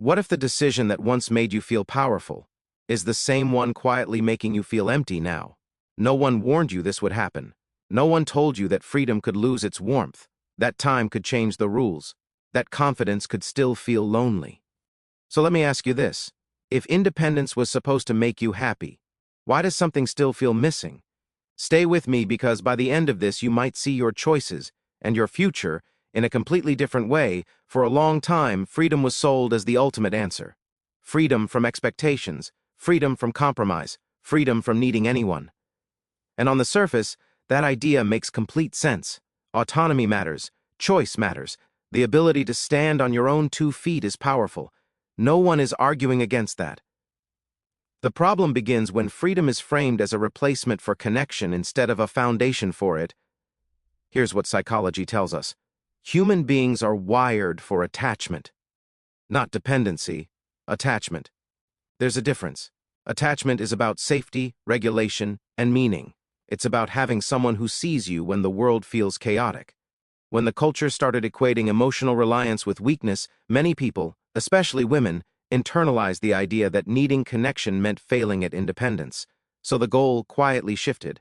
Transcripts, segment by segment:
What if the decision that once made you feel powerful is the same one quietly making you feel empty now? No one warned you this would happen. No one told you that freedom could lose its warmth, that time could change the rules, that confidence could still feel lonely. So let me ask you this. If independence was supposed to make you happy, why does something still feel missing? Stay with me, because by the end of this you might see your choices and your future in a completely different way. For a long time, freedom was sold as the ultimate answer. Freedom from expectations, freedom from compromise, freedom from needing anyone. And on the surface, that idea makes complete sense. Autonomy matters, choice matters, the ability to stand on your own 2 feet is powerful. No one is arguing against that. The problem begins when freedom is framed as a replacement for connection instead of a foundation for it. Here's what psychology tells us. Human beings are wired for attachment. Not dependency, attachment. There's a difference. Attachment is about safety, regulation, and meaning. It's about having someone who sees you when the world feels chaotic. When the culture started equating emotional reliance with weakness, many people, especially women, internalized the idea that needing connection meant failing at independence. So the goal quietly shifted.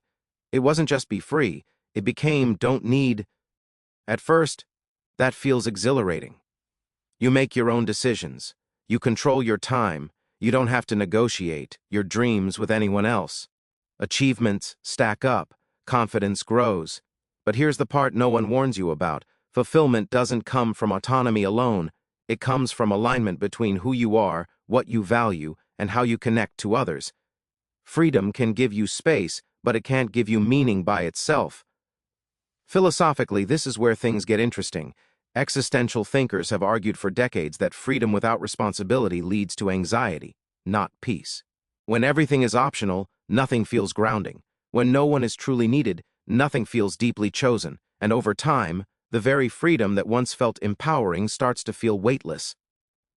It wasn't just be free, it became don't need. At first, that feels exhilarating. You make your own decisions. You control your time. You don't have to negotiate your dreams with anyone else. Achievements stack up. Confidence grows. But here's the part no one warns you about. Fulfillment doesn't come from autonomy alone. It comes from alignment between who you are, what you value, and how you connect to others. Freedom can give you space, but it can't give you meaning by itself. Philosophically, this is where things get interesting. Existential thinkers have argued for decades that freedom without responsibility leads to anxiety, not peace. When everything is optional, nothing feels grounding. When no one is truly needed, nothing feels deeply chosen. And over time, the very freedom that once felt empowering starts to feel weightless.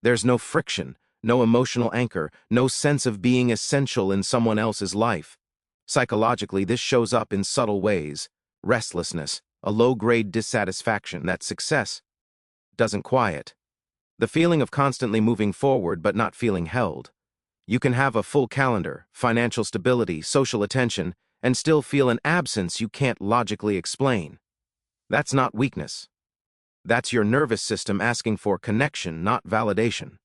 There's no friction, no emotional anchor, no sense of being essential in someone else's life. Psychologically, this shows up in subtle ways. Restlessness, a low-grade dissatisfaction that success doesn't quiet. The feeling of constantly moving forward but not feeling held. You can have a full calendar, financial stability, social attention, and still feel an absence you can't logically explain. That's not weakness. That's your nervous system asking for connection, not validation.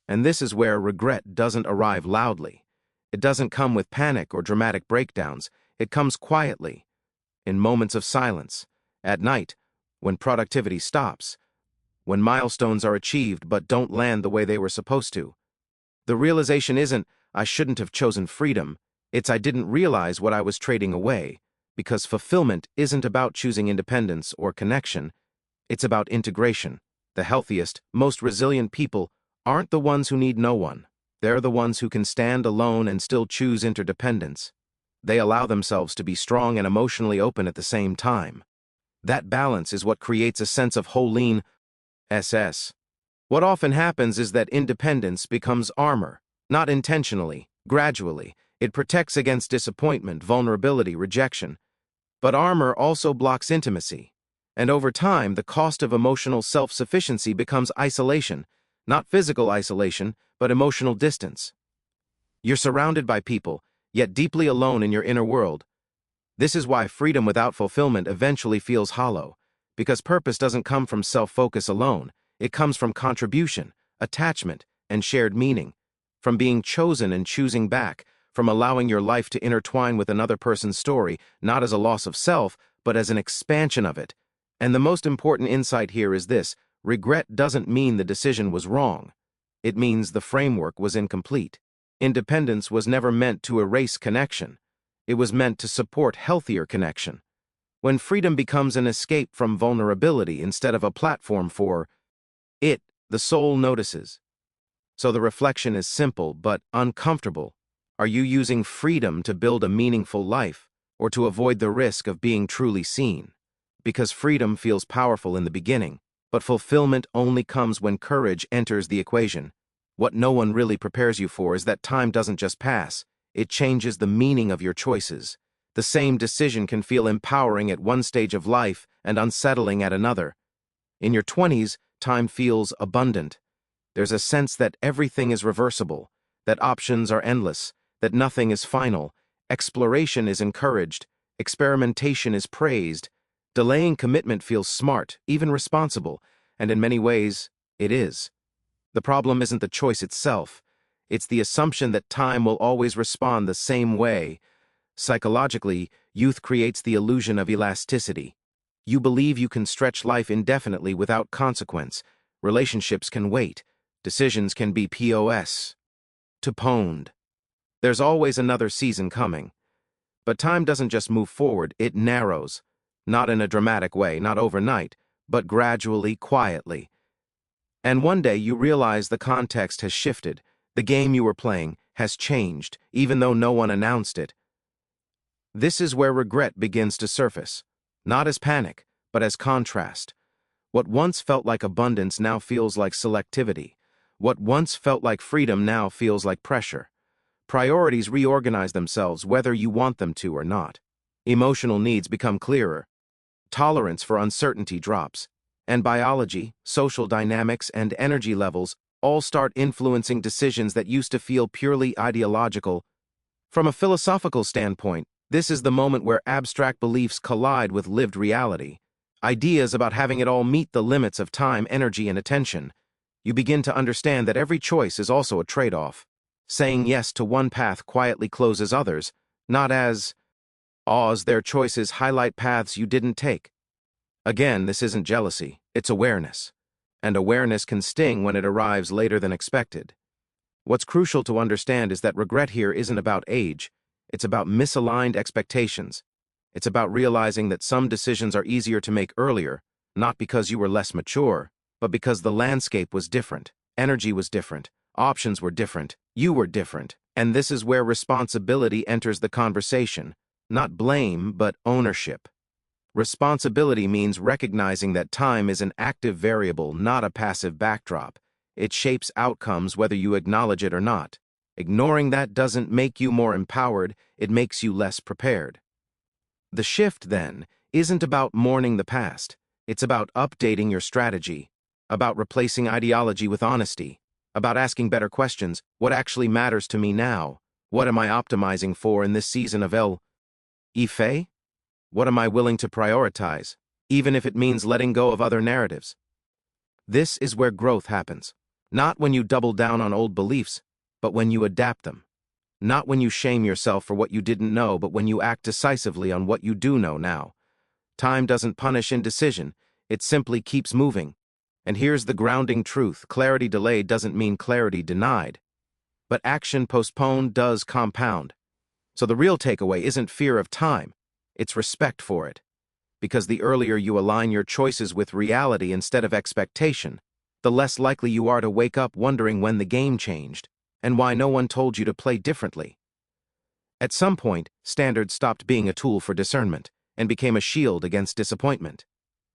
And this is where regret doesn't arrive loudly. It doesn't come with panic or dramatic breakdowns. It comes quietly, in moments of silence, at night, when productivity stops, when milestones are achieved but don't land the way they were supposed to. The realization isn't, I shouldn't have chosen freedom, it's I didn't realize what I was trading away, because fulfillment isn't about choosing independence or connection, it's about integration. The healthiest, most resilient people aren't the ones who need no one. They're the ones who can stand alone and still choose interdependence. They allow themselves to be strong and emotionally open at the same time. That balance is what creates a sense of wholeness. What often happens is that independence becomes armor, not intentionally, gradually. It protects against disappointment, vulnerability, rejection. But armor also blocks intimacy. And over time, the cost of emotional self-sufficiency becomes isolation, not physical isolation, but emotional distance. You're surrounded by people, yet deeply alone in your inner world. This is why freedom without fulfillment eventually feels hollow, because purpose doesn't come from self-focus alone. It comes from contribution, attachment, and shared meaning, from being chosen and choosing back, from allowing your life to intertwine with another person's story, not as a loss of self, but as an expansion of it. And the most important insight here is this: regret doesn't mean the decision was wrong. It means the framework was incomplete. Independence was never meant to erase connection. It was meant to support healthier connection. When freedom becomes an escape from vulnerability instead of a platform for it, the soul notices. So the reflection is simple but uncomfortable. Are you using freedom to build a meaningful life, or to avoid the risk of being truly seen? Because freedom feels powerful in the beginning, but fulfillment only comes when courage enters the equation. What no one really prepares you for is that time doesn't just pass, it changes the meaning of your choices. The same decision can feel empowering at one stage of life and unsettling at another. In your 20s, time feels abundant. There's a sense that everything is reversible, that options are endless, that nothing is final, exploration is encouraged, experimentation is praised, delaying commitment feels smart, even responsible, and in many ways, it is. The problem isn't the choice itself, it's the assumption that time will always respond the same way. Psychologically, youth creates the illusion of elasticity. You believe you can stretch life indefinitely without consequence. Relationships can wait. Decisions can be postponed. There's always another season coming. But time doesn't just move forward, it narrows. Not in a dramatic way, not overnight, but gradually, quietly. And one day you realize the context has shifted. The game you were playing has changed, even though no one announced it. This is where regret begins to surface. Not as panic, but as contrast. What once felt like abundance now feels like selectivity. What once felt like freedom now feels like pressure. Priorities reorganize themselves whether you want them to or not. Emotional needs become clearer. Tolerance for uncertainty drops. And biology, social dynamics, and energy levels all start influencing decisions that used to feel purely ideological. From a philosophical standpoint, this is the moment where abstract beliefs collide with lived reality. Ideas about having it all meet the limits of time, energy, and attention. You begin to understand that every choice is also a trade-off. Saying yes to one path quietly closes others, not as their choices highlight paths you didn't take. Again, this isn't jealousy, it's awareness. And awareness can sting when it arrives later than expected. What's crucial to understand is that regret here isn't about age, it's about misaligned expectations. It's about realizing that some decisions are easier to make earlier, not because you were less mature, but because the landscape was different, energy was different, options were different, you were different. And this is where responsibility enters the conversation, not blame, but ownership. Responsibility means recognizing that time is an active variable, not a passive backdrop. It shapes outcomes whether you acknowledge it or not. Ignoring that doesn't make you more empowered, it makes you less prepared. The shift, then, isn't about mourning the past. It's about updating your strategy, about replacing ideology with honesty, about asking better questions. What actually matters to me now? What am I optimizing for in this season of Ife? What am I willing to prioritize, even if it means letting go of other narratives? This is where growth happens. Not when you double down on old beliefs, but when you adapt them. Not when you shame yourself for what you didn't know, but when you act decisively on what you do know now. Time doesn't punish indecision, it simply keeps moving. And here's the grounding truth: clarity delayed doesn't mean clarity denied. But action postponed does compound. So the real takeaway isn't fear of time, it's respect for it. Because the earlier you align your choices with reality instead of expectation, the less likely you are to wake up wondering when the game changed, and why no one told you to play differently. At some point, standards stopped being a tool for discernment, and became a shield against disappointment.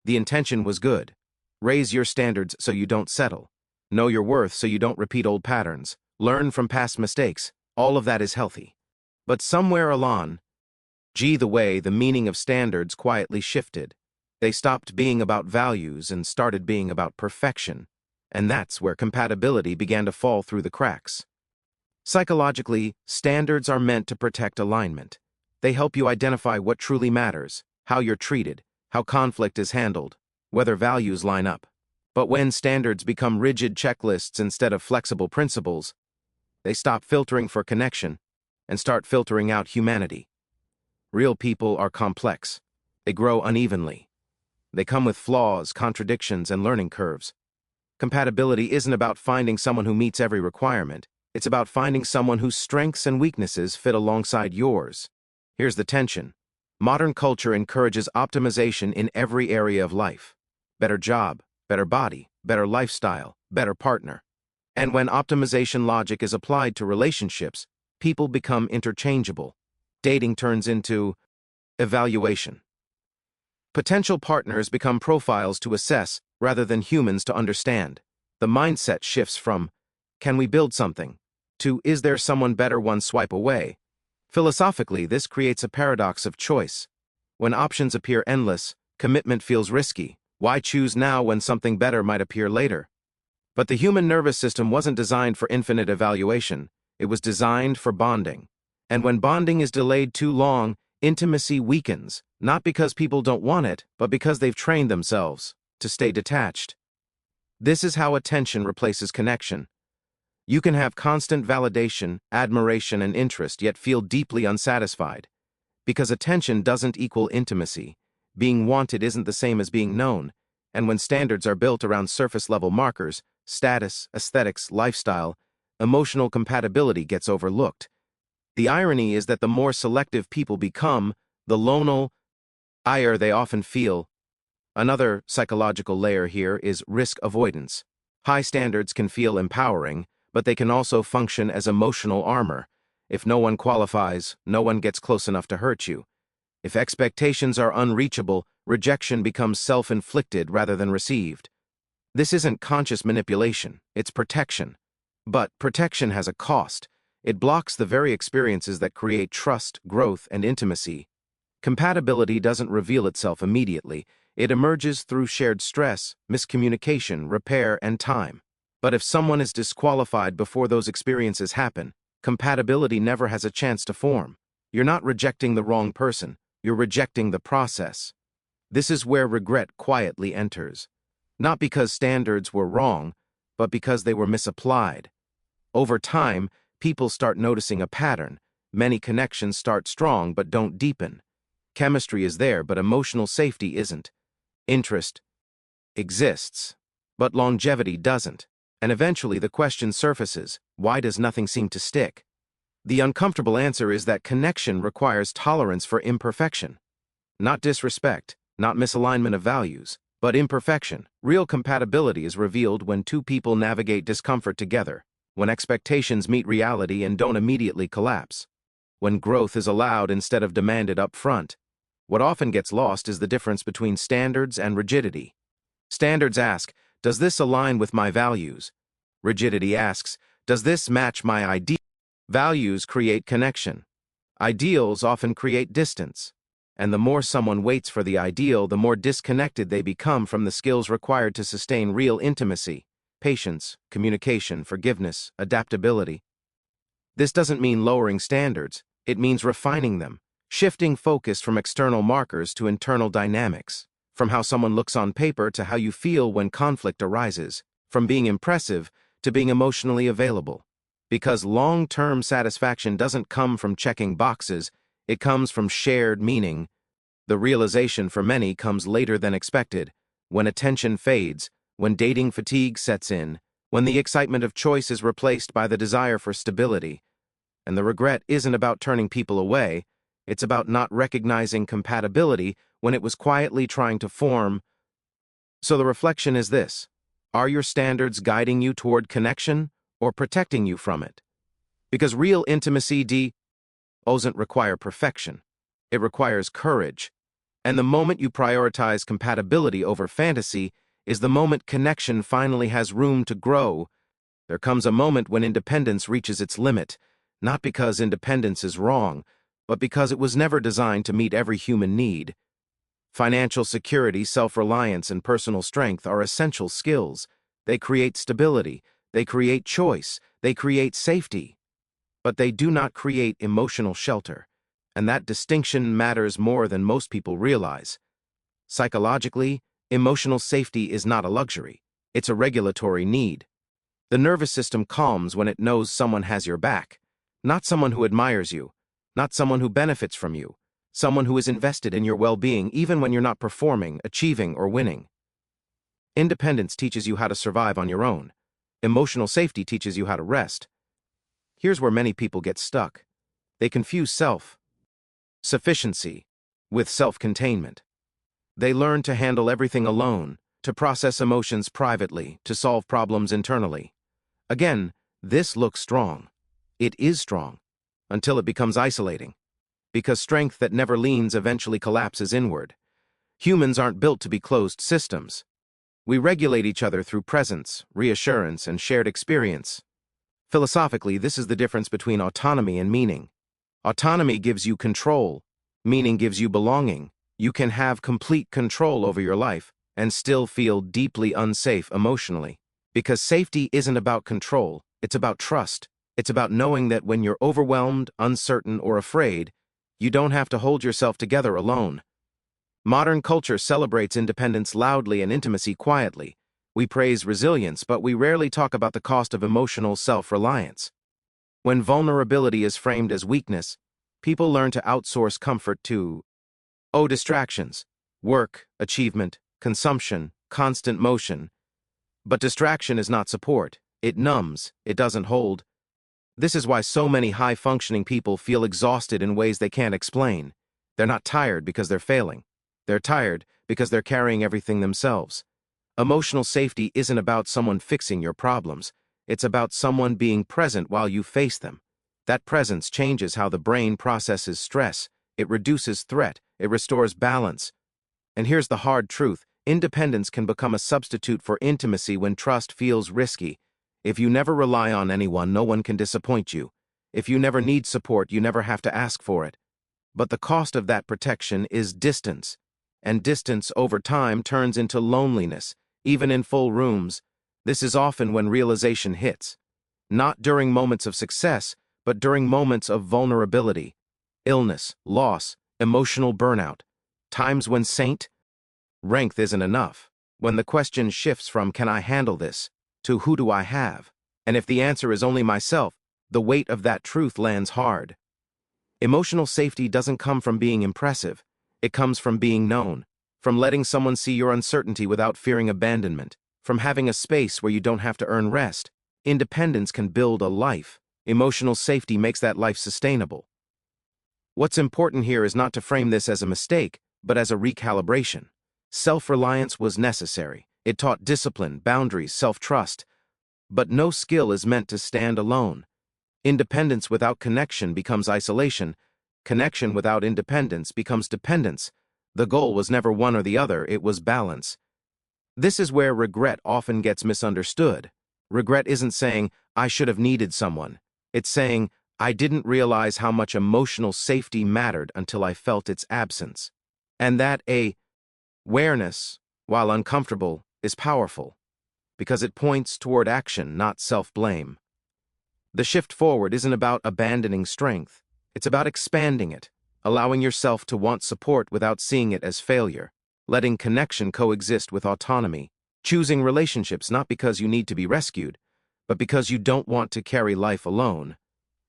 The intention was good. Raise your standards so you don't settle. Know your worth so you don't repeat old patterns. Learn from past mistakes. All of that is healthy. But somewhere along the meaning of standards quietly shifted. They stopped being about values and started being about perfection. And that's where compatibility began to fall through the cracks. Psychologically, standards are meant to protect alignment. They help you identify what truly matters, how you're treated, how conflict is handled, whether values line up. But when standards become rigid checklists instead of flexible principles, they stop filtering for connection and start filtering out humanity. Real people are complex. They grow unevenly. They come with flaws, contradictions, and learning curves. Compatibility isn't about finding someone who meets every requirement. It's about finding someone whose strengths and weaknesses fit alongside yours. Here's the tension. Modern culture encourages optimization in every area of life. Better job, better body, better lifestyle, better partner. And when optimization logic is applied to relationships, people become interchangeable. Dating turns into evaluation. Potential partners become profiles to assess rather than humans to understand. The mindset shifts from, can we build something, to, is there someone better one swipe away? Philosophically, this creates a paradox of choice. When options appear endless, commitment feels risky. Why choose now when something better might appear later? But the human nervous system wasn't designed for infinite evaluation. It was designed for bonding. And when bonding is delayed too long, intimacy weakens, not because people don't want it, but because they've trained themselves to stay detached. This is how attention replaces connection. You can have constant validation, admiration, and interest, yet feel deeply unsatisfied. Because attention doesn't equal intimacy. Being wanted isn't the same as being known. And when standards are built around surface-level markers, status, aesthetics, lifestyle, emotional compatibility gets overlooked. The irony is that the more selective people become, the lonelier they often feel. Another psychological layer here is risk avoidance. High standards can feel empowering, but they can also function as emotional armor. If no one qualifies, no one gets close enough to hurt you. If expectations are unreachable, rejection becomes self-inflicted rather than received. This isn't conscious manipulation, it's protection. But protection has a cost. It blocks the very experiences that create trust, growth, and intimacy. Compatibility doesn't reveal itself immediately. It emerges through shared stress, miscommunication, repair, and time. But if someone is disqualified before those experiences happen, compatibility never has a chance to form. You're not rejecting the wrong person, you're rejecting the process. This is where regret quietly enters. Not because standards were wrong, but because they were misapplied. Over time, people start noticing a pattern. Many connections start strong but don't deepen. Chemistry is there, but emotional safety isn't. Interest exists, but longevity doesn't. And eventually the question surfaces, why does nothing seem to stick? The uncomfortable answer is that connection requires tolerance for imperfection. Not disrespect, not misalignment of values, but imperfection. Real compatibility is revealed when two people navigate discomfort together, when expectations meet reality and don't immediately collapse, when growth is allowed instead of demanded up front. What often gets lost is the difference between standards and rigidity. Standards ask, does this align with my values? Rigidity asks, does this match my ideals? Values create connection. Ideals often create distance. And the more someone waits for the ideal, the more disconnected they become from the skills required to sustain real intimacy: patience, communication, forgiveness, adaptability. This doesn't mean lowering standards. It means refining them, shifting focus from external markers to internal dynamics, from how someone looks on paper to how you feel when conflict arises, from being impressive to being emotionally available. Because long-term satisfaction doesn't come from checking boxes, it comes from shared meaning. The realization for many comes later than expected, when attention fades, when dating fatigue sets in, when the excitement of choice is replaced by the desire for stability. And the regret isn't about turning people away, it's about not recognizing compatibility when it was quietly trying to form. So the reflection is this: are your standards guiding you toward connection or protecting you from it? Because real intimacy doesn't require perfection. It requires courage. And the moment you prioritize compatibility over fantasy is the moment connection finally has room to grow. There comes a moment when independence reaches its limit, not because independence is wrong, but because it was never designed to meet every human need. Financial security, self-reliance, and personal strength are essential skills. They create stability, they create choice, they create safety. But they do not create emotional shelter, and that distinction matters more than most people realize. Psychologically, emotional safety is not a luxury, it's a regulatory need. The nervous system calms when it knows someone has your back, not someone who admires you, not someone who benefits from you, someone who is invested in your well-being even when you're not performing, achieving, or winning. Independence teaches you how to survive on your own. Emotional safety teaches you how to rest. Here's where many people get stuck. They confuse self-sufficiency with self-containment. They learn to handle everything alone, to process emotions privately, to solve problems internally. Again, this looks strong. It is strong, until it becomes isolating. Because strength that never leans eventually collapses inward. Humans aren't built to be closed systems. We regulate each other through presence, reassurance, and shared experience. Philosophically, this is the difference between autonomy and meaning. Autonomy gives you control. Meaning gives you belonging. You can have complete control over your life and still feel deeply unsafe emotionally. Because safety isn't about control, it's about trust. It's about knowing that when you're overwhelmed, uncertain, or afraid, you don't have to hold yourself together alone. Modern culture celebrates independence loudly and intimacy quietly. We praise resilience, but we rarely talk about the cost of emotional self-reliance. When vulnerability is framed as weakness, people learn to outsource comfort to distractions, work, achievement, consumption, constant motion. But distraction is not support. It numbs, it doesn't hold. This is why so many high-functioning people feel exhausted in ways they can't explain. They're not tired because they're failing. They're tired because they're carrying everything themselves. Emotional safety isn't about someone fixing your problems. It's about someone being present while you face them. That presence changes how the brain processes stress. It reduces threat. It restores balance. And here's the hard truth. Independence can become a substitute for intimacy when trust feels risky. If you never rely on anyone, no one can disappoint you. If you never need support, you never have to ask for it. But the cost of that protection is distance. And distance over time turns into loneliness, even in full rooms. This is often when realization hits. Not during moments of success, but during moments of vulnerability. Illness, loss, emotional burnout. Times when strength isn't enough. When the question shifts from "can I handle this?" to "who do I have?" And if the answer is only myself, the weight of that truth lands hard. Emotional safety doesn't come from being impressive. It comes from being known, from letting someone see your uncertainty without fearing abandonment, from having a space where you don't have to earn rest. Independence can build a life. Emotional safety makes that life sustainable. What's important here is not to frame this as a mistake, but as a recalibration. Self-reliance was necessary. It taught discipline, boundaries, self-trust. But no skill is meant to stand alone. Independence without connection becomes isolation. Connection without independence becomes dependence. The goal was never one or the other, it was balance. This is where regret often gets misunderstood. Regret isn't saying, "I should have needed someone." It's saying, "I didn't realize how much emotional safety mattered until I felt its absence." And that awareness, while uncomfortable, is powerful, because it points toward action, not self-blame. The shift forward isn't about abandoning strength. It's about expanding it, allowing yourself to want support without seeing it as failure, letting connection coexist with autonomy, choosing relationships not because you need to be rescued, but because you don't want to carry life alone.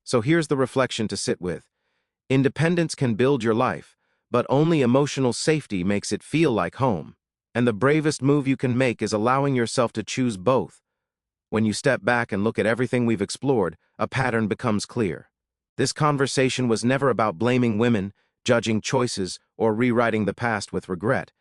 So here's the reflection to sit with. Independence can build your life, but only emotional safety makes it feel like home. And the bravest move you can make is allowing yourself to choose both. When you step back and look at everything we've explored, a pattern becomes clear. This conversation was never about blaming women, judging choices, or rewriting the past with regret.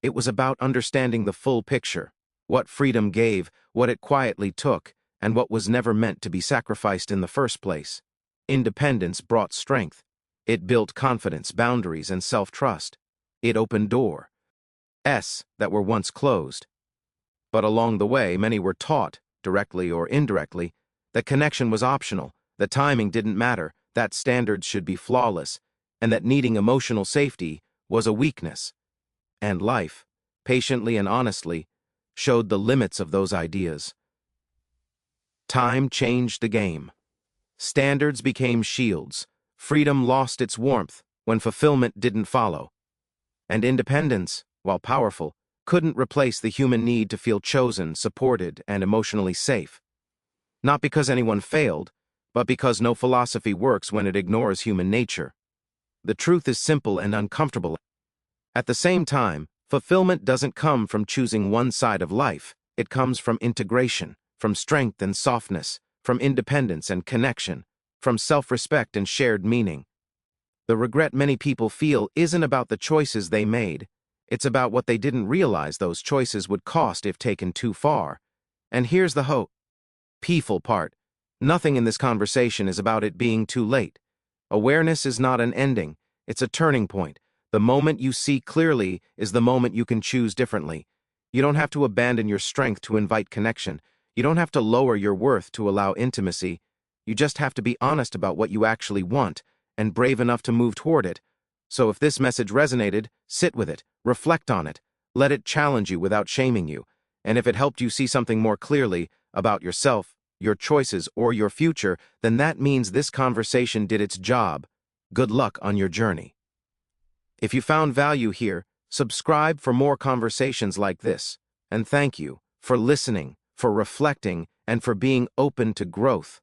It was about understanding the full picture, what freedom gave, what it quietly took, and what was never meant to be sacrificed in the first place. Independence brought strength. It built confidence, boundaries, and self-trust. It opened doors that were once closed. But along the way, many were taught, directly or indirectly, that connection was optional, that timing didn't matter, that standards should be flawless, and that needing emotional safety was a weakness. And life, patiently and honestly, showed the limits of those ideas. Time changed the game. Standards became shields. Freedom lost its warmth when fulfillment didn't follow. And independence, while powerful, couldn't replace the human need to feel chosen, supported, and emotionally safe. Not because anyone failed, but because no philosophy works when it ignores human nature. The truth is simple and uncomfortable. At the same time, fulfillment doesn't come from choosing one side of life. It comes from integration, from strength and softness, from independence and connection, from self-respect and shared meaning. The regret many people feel isn't about the choices they made. It's about what they didn't realize those choices would cost if taken too far. And here's the hopeful part. Nothing in this conversation is about it being too late. Awareness is not an ending, it's a turning point. The moment you see clearly is the moment you can choose differently. You don't have to abandon your strength to invite connection. You don't have to lower your worth to allow intimacy. You just have to be honest about what you actually want, and brave enough to move toward it. So if this message resonated, sit with it, reflect on it, let it challenge you without shaming you. And if it helped you see something more clearly about yourself, your choices, or your future, then that means this conversation did its job. Good luck on your journey. If you found value here, subscribe for more conversations like this. And thank you for listening, for reflecting, and for being open to growth.